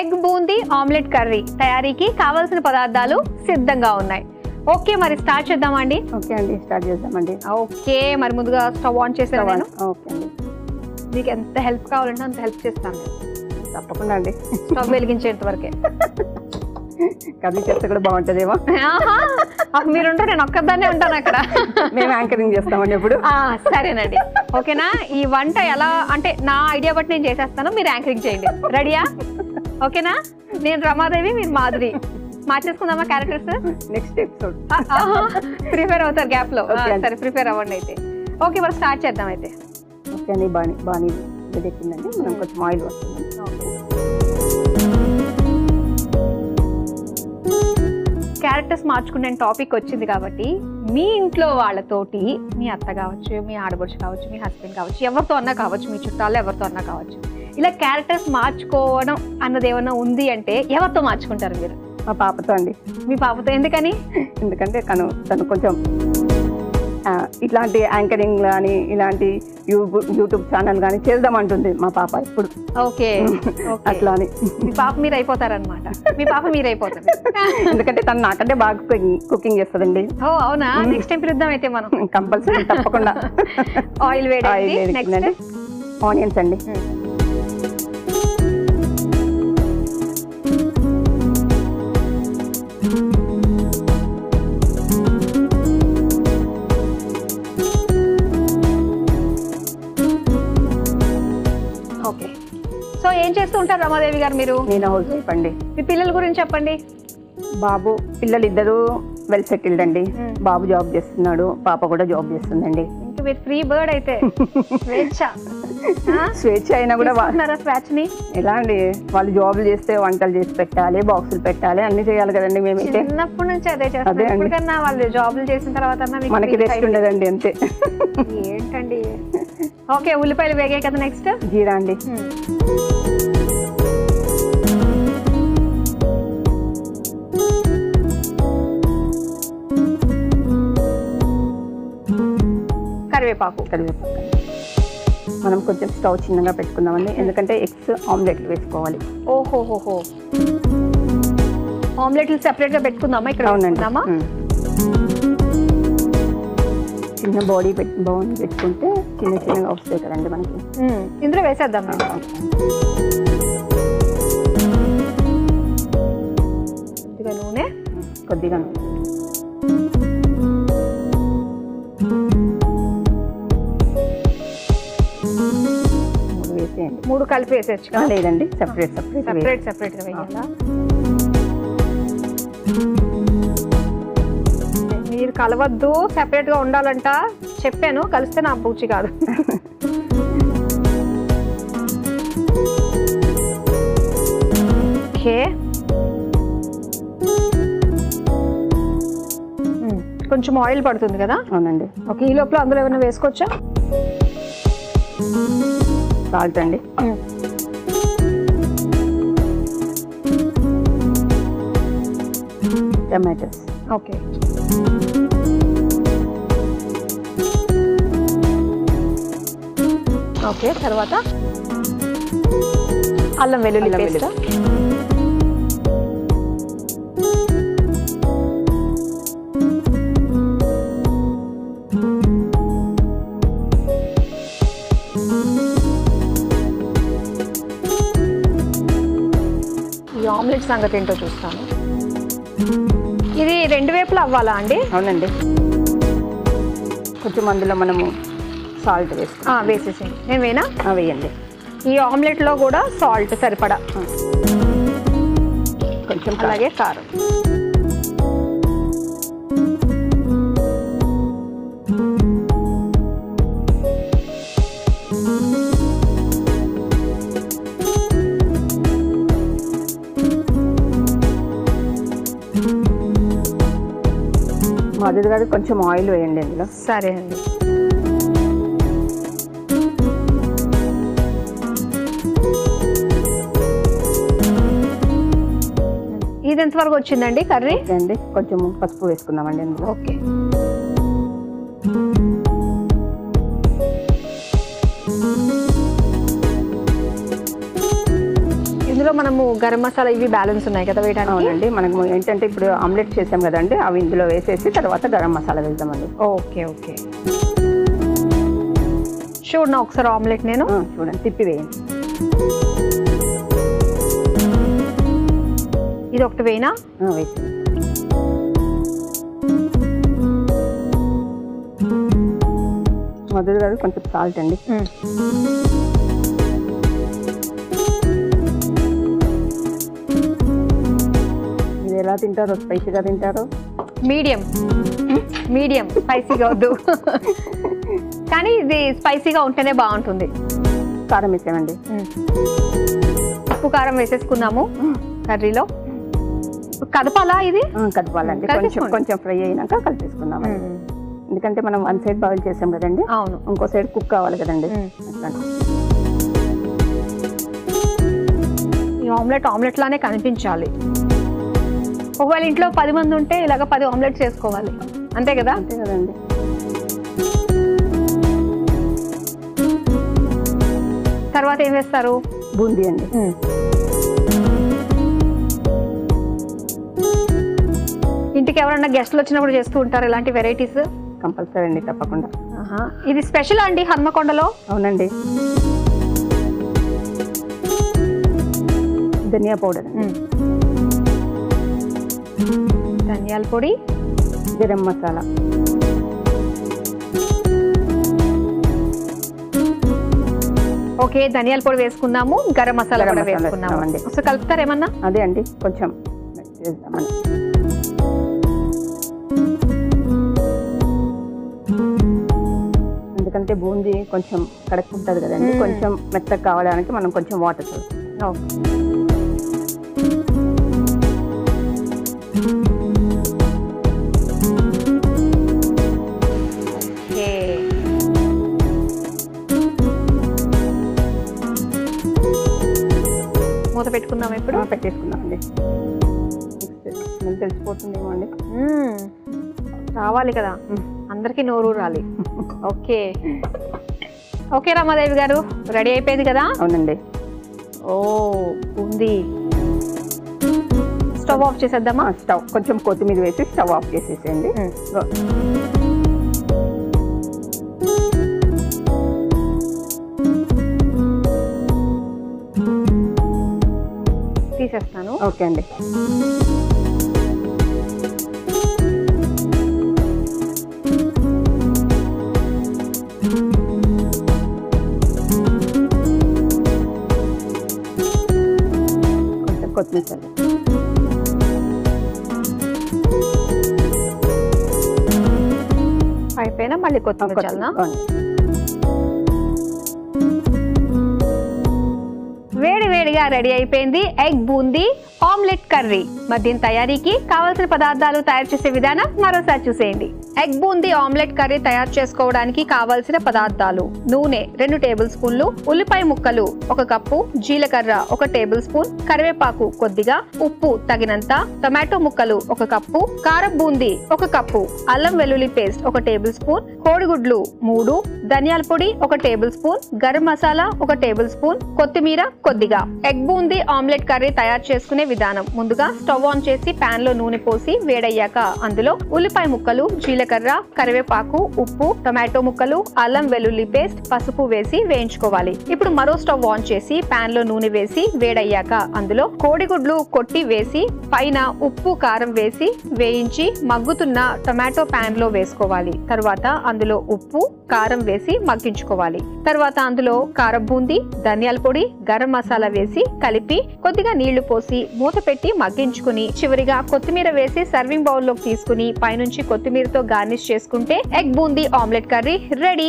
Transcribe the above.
Egg boondi omelette curry తయారీకి కావాల్సిన పదార్థాలు సిద్ధంగా ఉన్నాయి. ఓకే, మరి స్టార్ట్ చేద్దామండి. ఓకే అండి, స్టార్ట్ చేద్దామండి. ఓకే, మరి ముందుగా స్టవ్ ఆన్ చేసేవా? ఓకే అండి, మీకు ఎంత హెల్ప్ కావాలంటే అంత హెల్ప్ చేస్తాను. తప్పకుండా అండి. స్టవ్ వెలిగించేంత వరకే. కర్రీ చేస్తే కూడా బాగుంటుందేమో. మీరుంటే నేను ఒక్కదాన్నే ఉంటాను అక్కడ. మేము యాంకరింగ్ చేస్తామండి ఎప్పుడు. సరేనండి, ఓకేనా? ఈ వంట ఎలా అంటే నా ఐడియా బట్టి నేను చేసేస్తాను, మీరు యాంకరింగ్ చేయండి. రెడీయా? ఓకేనా? నేను రమాదేవి, మీరు మాధురి. మార్చేసుకుందామా క్యారెక్టర్స్? నెక్స్ట్ ఎపిసోడ్ ప్రిపేర్ అవుతారు గ్యాప్ లో. సరే, ప్రిపేర్ అవ్వండి అయితే. ఓకే, మరి స్టార్ట్ చేద్దాం అయితే. ఓకే అండి, బాగా వేడెక్కిందండి. మనం కొంచెం ఆయిల్ వస్తుంది. క్యారెక్టర్స్ మార్చుకునే టాపిక్ వచ్చింది కాబట్టి మీ ఇంట్లో వాళ్ళతోటి, మీ అత్త కావచ్చు, మీ ఆడపడుచు కావచ్చు, మీ హస్బెండ్ కావచ్చు, ఎవరితో అన్నా కావచ్చు, మీ చుట్టాలు ఎవరితో అన్నా కావచ్చు, ఇలా క్యారెక్టర్స్ మార్చుకోవడం అన్నది ఏమన్నా ఉంది అంటే ఎవరితో మార్చుకుంటారు మీరు? మా పాపతో అండి. మీ పాపతో ఎందుకని? ఎందుకంటే తను కొంచెం ఇట్లాంటి యాంకరింగ్ కానీ ఇలాంటి యూట్యూబ్ ఛానల్ కానీ చేద్దామంటుంది మా పాప ఇప్పుడు. ఓకే, అట్లా అని. మీ పాప మీరు అయిపోతారనమాట. మీ పాప మీరు అయిపోతారు. ఎందుకంటే తను నాకంటే బాగా కుకింగ్ చేస్తుందండి. ఓ అవునా? నెక్స్ట్ టైం పిలుద్దాం అయితే మనం. కంపల్సరీ, తప్పకుండా. ఆయిల్ వేడి, ఆనియన్స్ అండి. ఓకే, సో ఏం చేస్తూ ఉంటారు రమాదేవి గారు మీరు? నేను హౌస్ వైఫ్ అండి. మీ పిల్లల గురించి చెప్పండి. పిల్లలు ఇద్దరు వెల్ సెటిల్డ్ అండి. బాబు జాబ్ చేస్తున్నాడు, పాప కూడా జాబ్ చేస్తుందండి. ఇంకా మీరు ఫ్రీ బర్డ్ అయితే. స్వేచ్ఛ అయినా కూడా స్వేచ్ఛని ఎలా అండి, వాళ్ళు జాబ్లు చేస్తే వంటలు చేసి పెట్టాలి, బాక్సులు పెట్టాలి, అన్ని చేయాలి కదండి. మేమైతే చిన్నప్పటి నుంచి అదే చేస్తాం. ఎప్పటికన్నా వాళ్ళు జాబ్లు చేసిన తర్వాత మనకి రెస్ట్ ఉండదండి, అంతే. ఏంటండి? ఓకే, ఉల్లిపాయలు వేగాయి కదా, నెక్స్ట్ జీరా అండి. కరివేపాకు. మనం కొంచెం స్టవ్ చిన్నగా పెట్టుకుందామండి, ఎందుకంటే ఎగ్స్ ఆమ్లెట్లు వేసుకోవాలి. ఓహోహోహో, ఆమ్లెట్లు సెపరేట్ గా పెట్టుకుందామా ఇక్కడ? అవునండి. చిన్న బాడీ పెట్టుకుంటే చిన్నగా వస్తాయి కదండి మనకి. ఇందులో వేసేద్దాం. కొద్దిగా నూనె, కొద్దిగా నూనె. మూడు కలిపి వేసేచ్చు కదా? లేదండి, సెపరేట్ గా వేయాలా? మీరు కలవద్దు, సెపరేట్ గా ఉండాలంట చెప్పాను. కలిస్తే నా పూచి కాదు. ఓకే, కొంచెం ఆయిల్ పడుతుంది కదా? అవునండి. ఓకే, ఈ లోపల అందులో ఏమైనా వేసుకోవచ్చా? సాల్ట్ అండి. టమాటోస్. ఓకే, ఓకే, తర్వాత అల్లం వెల్లుల్లి పేస్ట్. ఈ ఆమ్లెట్ సంగతి ఏంటో చూస్తాను. ఇది రెండు వైపులా అవ్వాలా అండి? అవునండి. కొంచెం అందులో మనము సాల్ట్ వేసేసేయండి. నేను వేనా? వేయండి. ఈ ఆమ్లెట్ లో కూడా సాల్ట్ సరిపడా, కొంచెం అలాగే కారం. మాధురి గారు కొంచెం ఆయిల్ వేయండి ఇందులో. సరే అండి. ఇది ఇది ఎంత వరకు వచ్చిందండి కర్రీ? ఓకే అండి, కొంచెం పసుపు వేసుకుందామండి అందులో. ఓకే. ఇందులో మనము గరం మసాలా ఇవి బ్యాలెన్స్ ఉన్నాయి కదా వేయడానికి? అవునండి, మనము ఏంటంటే ఇప్పుడు ఆమ్లెట్ చేసాం కదండి, అవి ఇందులో వేసేసి తర్వాత గరం మసాలా వేద్దామండి. Okay okay. చూడనా ఒకసారి ఆమ్లెట్ నేను. చూడండి, తిప్పి వేయండి. ఇది ఒకటి వేయనా? వేసి మధుర గారు కొంచెం సాల్ట్ అండి. మీరు ఎలా తింటారో, స్పైసీగా తింటారో? మీడియం మీడియం, స్పైసీగా వద్దు. కానీ ఇది స్పైసీగా ఉంటేనే బాగుంటుంది. కారం వేసామండి. ఉప్పు కారం వేసేసుకున్నాము కర్రీలో. కదపాలా ఇది? కదపాలండి, కొంచెం కొంచెం ఫ్రై అయినాక కలిపేసుకుందామండి. ఎందుకంటే మనం వన్ సైడ్ బాయిల్ చేసాం కదండి. అవును, ఇంకో సైడ్ కుక్ కావాలి కదండి. ఈ ఆమ్లెట్ ఆమ్లెట్ లానే కనిపించాలి. ఒకవేళ ఇంట్లో 10 మంది ఉంటే ఇలాగ 10 ఆమ్లెట్స్ చేసుకోవాలి, అంతే కదా? అంతే కదండి. తర్వాత ఏం వేస్తారు? బూందీ అండి. ఇంటికి ఎవరన్నా గెస్ట్లు వచ్చినప్పుడు చేస్తూ ఉంటారు ఇలాంటి వెరైటీస్? కంపల్సరీ అండి, తప్పకుండా. ఇది స్పెషల్ అండి హన్మకొండలో? అవునండి. ధనియా పౌడర్, ధనియాల పొడి, గరం మసాలా, ఓకే. ధనియాల పొడి వేసుకున్నాము, గరం మసాలా కూడా వేసుకున్నాము. అసలు కలుపుతారు ఏమన్నా? అదే అండి, కొంచెం చేద్దామని. ఎందుకంటే బూందీ కొంచెం కడుక్కుంటుంది కదండి, కొంచెం మెత్తగా కావడానికి మనం కొంచెం వాటర్ చూస్తాం. మూత పెట్టుకుందాం. ఇప్పుడు పెట్టేసుకుందామండి. తెలిసిపోతుందేమో అండి. రావాలి కదా, అందరికీ నోరు రాలి. ఓకే ఓకే రమాదేవి గారు, రెడీ అయిపోయింది కదా? అవునండి. ఓ ఉంది. స్టవ్ ఆఫ్ చేసేద్దామా? స్టవ్ కొంచెం కొత్తిమీర వేసి స్టవ్ ఆఫ్ చేసేసేయండి. తీసేస్తాను. ఓకే అండి. కొంచెం కొత్తిమీర అయిపోయినా మళ్ళీ కొత్తిమీర చల్లనా? వేడి వేడిగా రెడీ అయిపోయింది ఎగ్ బూందీ ఆమ్లెట్ కర్రీ. మరి దీని తయారీకి కావాల్సిన పదార్థాలు, తయారు చేసే విధానం మరోసారి చూసేయండి. ఎగ్ బూందీ ఆమ్లెట్ కర్రీ తయారు చేసుకోవడానికి కావాల్సిన పదార్థాలు: నూనె 2 టేబుల్ స్పూన్లు, ఉల్లిపాయ ముక్కలు 1 కప్పు, జీలకర్ర 1 టేబుల్ స్పూన్, కరివేపాకు కొద్దిగా, ఉప్పు తగినంత, టొమాటో ముక్కలు 1 కప్పు, కారం బూందీ 1 కప్పు, అల్లం వెల్లుల్లి పేస్ట్ 1 టేబుల్ స్పూన్, కోడిగుడ్లు 3, ధనియాల పొడి 1 table spoon, garam masala 1 table spoon, కొత్తిమీర కొద్దిగా. ఎగ్ బూందీ ఆమ్లెట్ కర్రీ తయారు చేసుకునే విధానం: ముందుగా స్టవ్ ఆన్ చేసి పాన్ లో నూనె పోసి వేడయ్యాక అందులో ఉల్లిపాయ ముక్కలు, జీలకర్ర, కరివేపాకు, ఉప్పు, టొమాటో ముక్కలు, అల్లం వెల్లుల్లి పేస్ట్, పసుపు వేసి వేయించుకోవాలి. ఇప్పుడు మరో స్టవ్ ఆన్ చేసి పాన్ లో నూనె వేసి వేడయ్యాక అందులో కోడిగుడ్లు కొట్టి వేసి పైన ఉప్పు, కారం వేసి వేయించి మగ్గుతున్న టొమాటో పాన్ లో వేసుకోవాలి. తర్వాత అందులో ఉప్పు, కారం వేసి మగ్గించుకోవాలి. తర్వాత అందులో కారం బూందీ, ధనియాల పొడి, గరం మసాలా వేసి కలిపి కొద్దిగా నీళ్లు పోసి మూత పెట్టి మగ్గించుకుని చివరిగా కొత్తిమీర వేసి సర్వింగ్ బౌల్ లోకి తీసుకుని పైనుంచి కొత్తిమీరతో గార్నిష్ చేసుకుంటే egg boondi omelette curry ready.